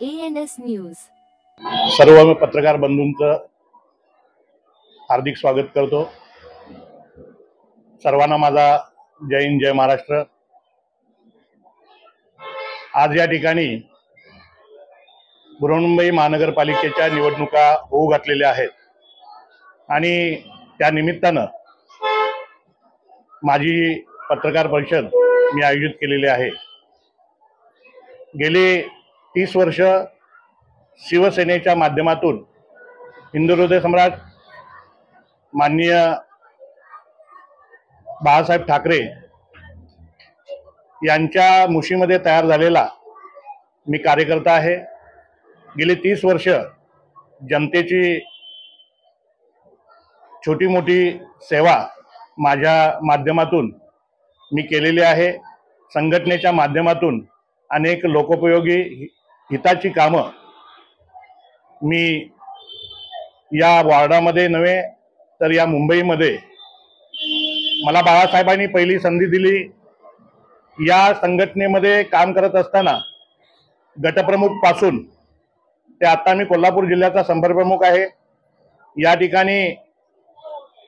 ANS news. सर्व पत्रकार बंधूंचं हार्दिक स्वागत करतो। सर्वांना माझा जय हिंद जय महाराष्ट्र। आज या ठिकाणी बृहन्मुंबई महानगरपालिकेच्या निवडणुका होऊ घातलेल्या आहेत आणि त्या निमित्तानं माझी पत्रकार परिषद मी आयोजित केलेली आहे। गेली 30 वर्ष शिवसेनेच्या माध्यमातून हिंदू हृदय सम्राट माननीय बाळासाहेब ठाकरे यांच्या मुशीमध्ये तयार झालेला मी कार्यकर्ता आहे। गेली 30 वर्ष जनतेची छोटी मोठी सेवा माझ्या माध्यमातून मी केलेली आहे। संघटनेच्या माध्यमातून अनेक लोकोपयोगी हिताची कामं मी या वॉर्डामध्ये नव्हे तर या मुंबईमध्ये मला बाळासाहेबांनी पहिली संधी दिली। या संघटनेमध्ये काम करत असताना गटप्रमुख पासून ते आता मी कोल्हापूर जिल्ह्याचा संपर्क प्रमुख आहे। या ठिकाणी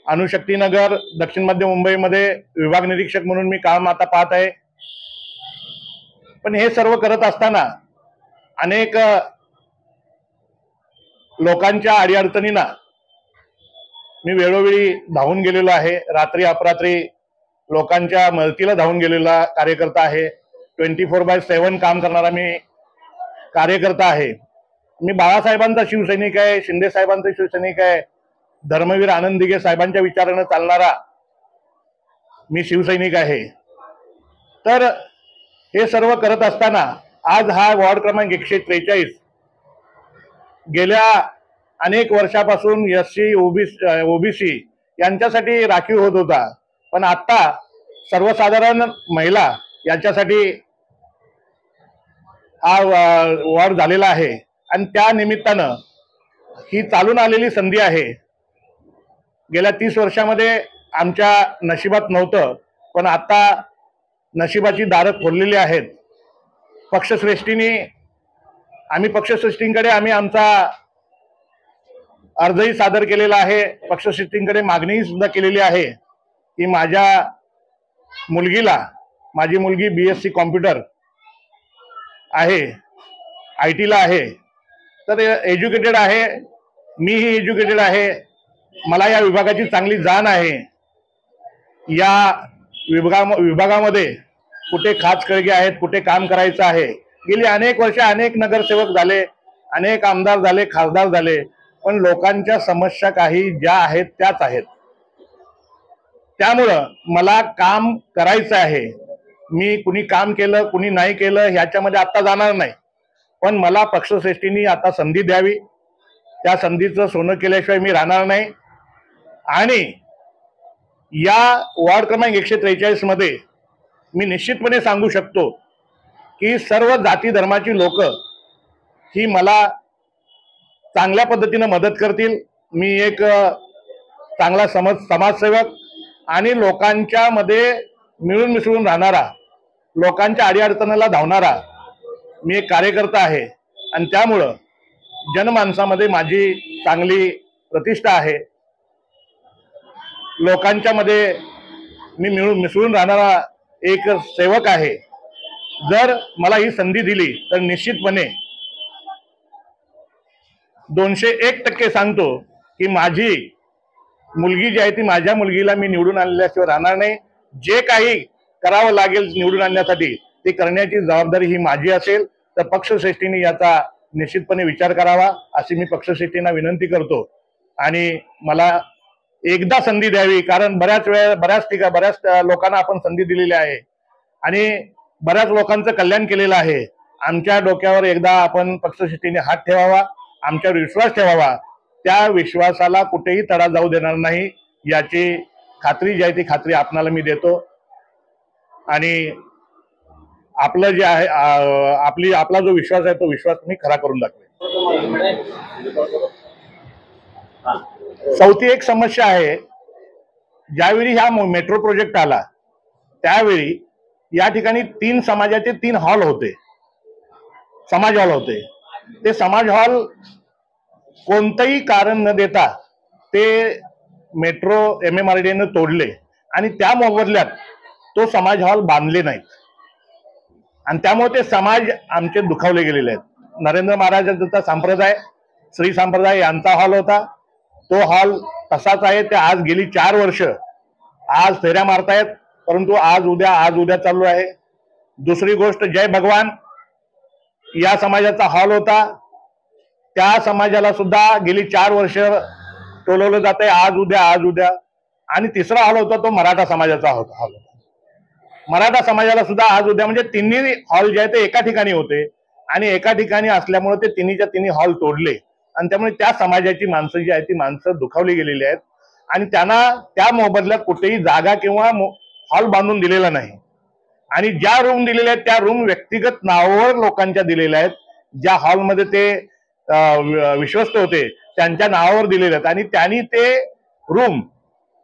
अणुशक्तीनगर दक्षिण मध्य मुंबईमध्ये विभाग निरीक्षक म्हणून मी काम आता पाहत आहे। पण हे सर्व करत असताना अनेक लोकांच्या अडीअडचणींना मी वेळोवेळी धावून गेलेलो आहे। रात्री अपरात्री लोकांच्या मदतीला धावून गेलेला कार्यकर्ता आहे। 24/7 काम करणारा मी कार्यकर्ता आहे। मी बाळासाहेबांचा शिवसैनिक आहे, शिंदे साहेबांचा शिवसैनिक आहे, धर्मवीर आनंद दिघे साहेबांच्या विचाराने चालणारा मी शिवसैनिक आहे। तर हे सर्व करत असताना आज हा वॉर्ड क्रमांक 143 गेल्या अनेक वर्षापासून एससी ओबीसी यांच्यासाठी राखीव होत होता, पण आता सर्वसाधारण महिला यांच्यासाठी हा वॉर्ड झालेला आहे आणि त्या निमित्तानं ही चालून आलेली संधी आहे। गेल्या 30 वर्षामध्ये आमच्या नशिबात नव्हतं, पण आता नशिबाची दारं खोललेली आहेत। पक्षश्रेष्ठींकडे आम्ही आमचा अर्जही सादर केलेला आहे। पक्षश्रेष्ठींकडे मागणीही सुद्धा केलेली आहे की माझी मुलगी BSc कॉम्प्युटर आहे, IT ला आहे, तर एज्युकेटेड आहे, मीही एज्युकेटेड आहे, मला या विभागाची चांगली जाण आहे। या विभागामध्ये कुठे खाचखळगे आहेत, कुठे काम करायचं आहे। गेली अनेक वर्ष अनेक नगरसेवक झाले, अनेक आमदार झाले, खासदार झाले, पण लोकांच्या समस्या काही ज्या आहेत त्याच आहेत। त्यामुळं मला काम करायचं आहे। मी कुणी काम केलं कुणी नाही केलं ह्याच्यामध्ये आता जाणार नाही, पण मला पक्षश्रेष्ठींनी आता संधी द्यावी। त्या संधीचं सोनं केल्याशिवाय मी राहणार नाही। आणि या वॉर्ड क्रमांक 143 मध्ये मी निश्चितपणे सांगू शकतो की सर्व जाती धर्माची लोक ही मला चांगल्या पद्धतीने मदत करतील। मी एक चांगला समाजसेवक आणि लोकांच्या मध्ये मिळून मिसळून राहणारा, लोकांच्या अडीअडचणीला धावणारा मी एक कार्यकर्ता आहे आणि त्यामुळं जनमानसामध्ये माझी चांगली प्रतिष्ठा आहे। लोकांच्या मध्ये मी मिळून मिसळून राहणारा एक सेवक आहे। जर मला ही संधी दिली तर निश्चितपणे 201% सांगतो की माझी मुलगी जी आहे ती माझ्या मुलगीला मी निवडून आणल्याशिवाय राहणार नाही। जे काही करावं लागेल निवडून आणण्यासाठी ते करण्याची जबाबदारी ही माझी असेल। तर पक्षश्रेष्ठींनी याचा निश्चितपणे विचार करावा अशी मी पक्षश्रेष्ठींना विनंती करतो आणि मला एकदा संधी द्यावी। कारण बऱ्याच लोकांना आपण संधी दिलेली आहे आणि बऱ्याच लोकांचं कल्याण केलेलं आहे। आमच्या डोक्यावर एकदा आपण पक्षश्रेष्ठींनी हात ठेवावा, आमच्यावर विश्वास ठेवावा। त्या विश्वासाला कुठेही तडा जाऊ देणार नाही याची खात्री जी आहे ती खात्री आपणाला मी देतो। आणि आपलं जे आहे आपला जो विश्वास आहे तो विश्वास मी खरा करून दाखवेन। चौथी एक समस्या आहे, ज्यावेळी हा मेट्रो प्रोजेक्ट आला त्यावेळी या ठिकाणी 3 समाजाचे 3 हॉल होते, समाज हॉल होते। ते समाज हॉल कोणतंही कारण न देता ते मेट्रो MMRDA तोडले आणि त्या मोबदल्यात तो समाज हॉल बांधले नाहीत आणि त्यामुळे ते समाज आमचे दुखावले गेलेले आहेत। नरेंद्र महाराजांचा संप्रदाय, श्री संप्रदाय यांचा हॉल होता, तो हॉल तसाच आहे। ते आज गेली 4 वर्ष आज फेऱ्या मारतायत, परंतु आज उद्या चालू आहे। दुसरी गोष्ट, जय भगवान या समाजाचा हॉल होता, त्या समाजाला सुद्धा गेली 4 वर्ष टोलवलं जात आहे, आज उद्या। आणि तिसरा हॉल होता तो मराठा समाजाचा हॉल होता। मराठा समाजाला सुद्धा आज उद्या, म्हणजे तिन्ही हॉल जे आहे ते एका ठिकाणी होते आणि एका ठिकाणी असल्यामुळे ते तिन्हीच्या तिन्ही हॉल तोडले आणि त्यामुळे त्या समाजाची माणसं जी आहेत ती माणसं दुखावली गेलेली आहेत आणि त्यांना त्या मोबदल्यात कुठेही जागा किंवा हॉल बांधून दिलेला नाही। आणि ज्या रूम दिलेल्या आहेत त्या रूम व्यक्तिगत नावावर लोकांच्या दिलेल्या आहेत। ज्या हॉलमध्ये ते विश्वस्त होते त्यांच्या नावावर दिलेले आहेत आणि त्यांनी ते रूम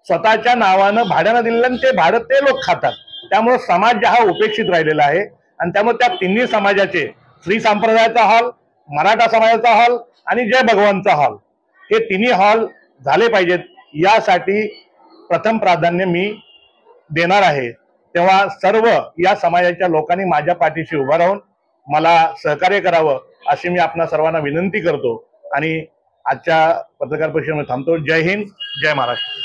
स्वतःच्या नावानं भाड्यानं दिलेलं आणि ते भाडं ते लोक खातात। त्यामुळे समाज हा उपेक्षित राहिलेला आहे आणि त्यामुळे त्या तिन्ही समाजाचे, श्री संप्रदायाचा हॉल, मराठा समाजाचा हॉल आणि जय भगवानचा हॉल, हे तिन्ही हॉल झाले पाहिजेत यासाठी प्रथम प्राधान्य मी देणार आहे। तेव्हा सर्व या समाजाच्या लोकांनी माझ्या पाठीशी उभं राहून मला सहकार्य करावं अशी मी आपणा सर्वांना विनंती करतो आणि आजच्या पत्रकार परिषदेमध्ये थांबतो। जय हिंद, जय महाराष्ट्र।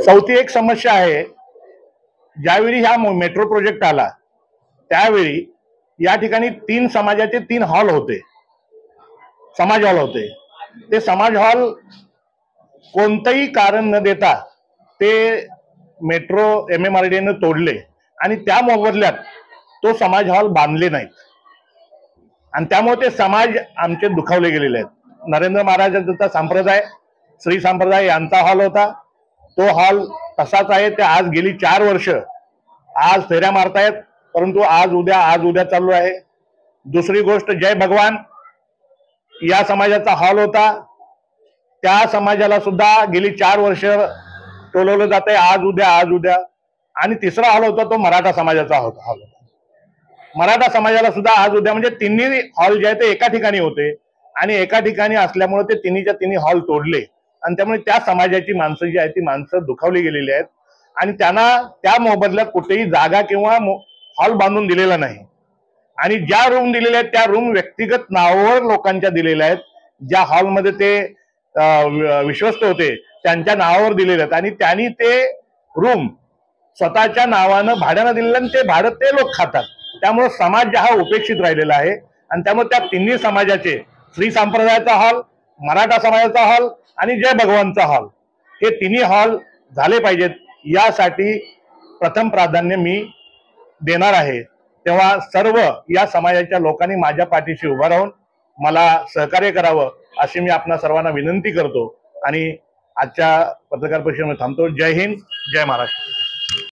चौथी एक समस्या आहे, ज्यावेळी ह्या मेट्रो प्रोजेक्ट आला त्यावेळी या ठिकाणी 3 समाजाचे 3 हॉल होते, समाज हॉल होते। ते समाज हॉल कोणतंही कारण न देता ते मेट्रो MMRDA तोडले आणि त्या मोबदल्यात तो समाज हॉल बांधले नाहीत आणि त्यामुळे ते समाज आमचे दुखावले गेलेले आहेत। नरेंद्र महाराजांचा संप्रदाय, श्री संप्रदाय यांचा हॉल होता, तो हॉल तसाच आहे। ते आज गेली 4 वर्ष आज फेऱ्या मारतायत, परंतु आज उद्या चालू आहे। दुसरी गोष्ट, जय भगवान या समाजाचा हॉल होता, त्या समाजाला सुद्धा गेली 4 वर्ष टोलवलं जात आहे, आज उद्या। आणि तिसरा हॉल होता तो मराठा समाजाचा हॉल होता। मराठा समाजाला सुद्धा आज उद्या, म्हणजे तिन्ही हॉल जे आहे ते एका ठिकाणी होते आणि एका ठिकाणी असल्यामुळे ते तिन्हीच्या तिन्ही हॉल तोडले आणि त्यामुळे त्या समाजाची माणसं जी आहेत ती माणसं दुखावली गेलेली आहेत आणि त्यांना त्या मोबदल्यात कुठेही जागा किंवा हॉल बांधून दिलेला नाही। आणि ज्या रूम दिलेल्या आहेत त्या रूम व्यक्तिगत नावावर लोकांच्या दिलेल्या आहेत। ज्या हॉलमध्ये ते विश्वस्त होते त्यांच्या नावावर दिलेले आहेत आणि त्यांनी ते रूम स्वतःच्या नावानं भाड्यानं दिलेलं आणि ते भाडं ते लोक खातात। त्यामुळे समाज हा उपेक्षित राहिलेला आहे आणि त्यामुळे त्या तिन्ही समाजाचे, श्री संप्रदायाचा हॉल, मराठा समाजाचा हॉल आणि जय भगवानचा हॉल, हे तिन्ही हॉल झाले पाहिजेत यासाठी प्रथम प्राधान्य मी देणार आहे। तेव्हा सर्व या समाजाच्या लोकांनी माझ्या पाठीशी उभं राहून मला सहकार्य करावं अशी मी आपणा सर्वांना विनंती करतो आणि आजच्या पत्रकार परिषदेमध्ये थांबतो। जय हिंद, जय महाराष्ट्र।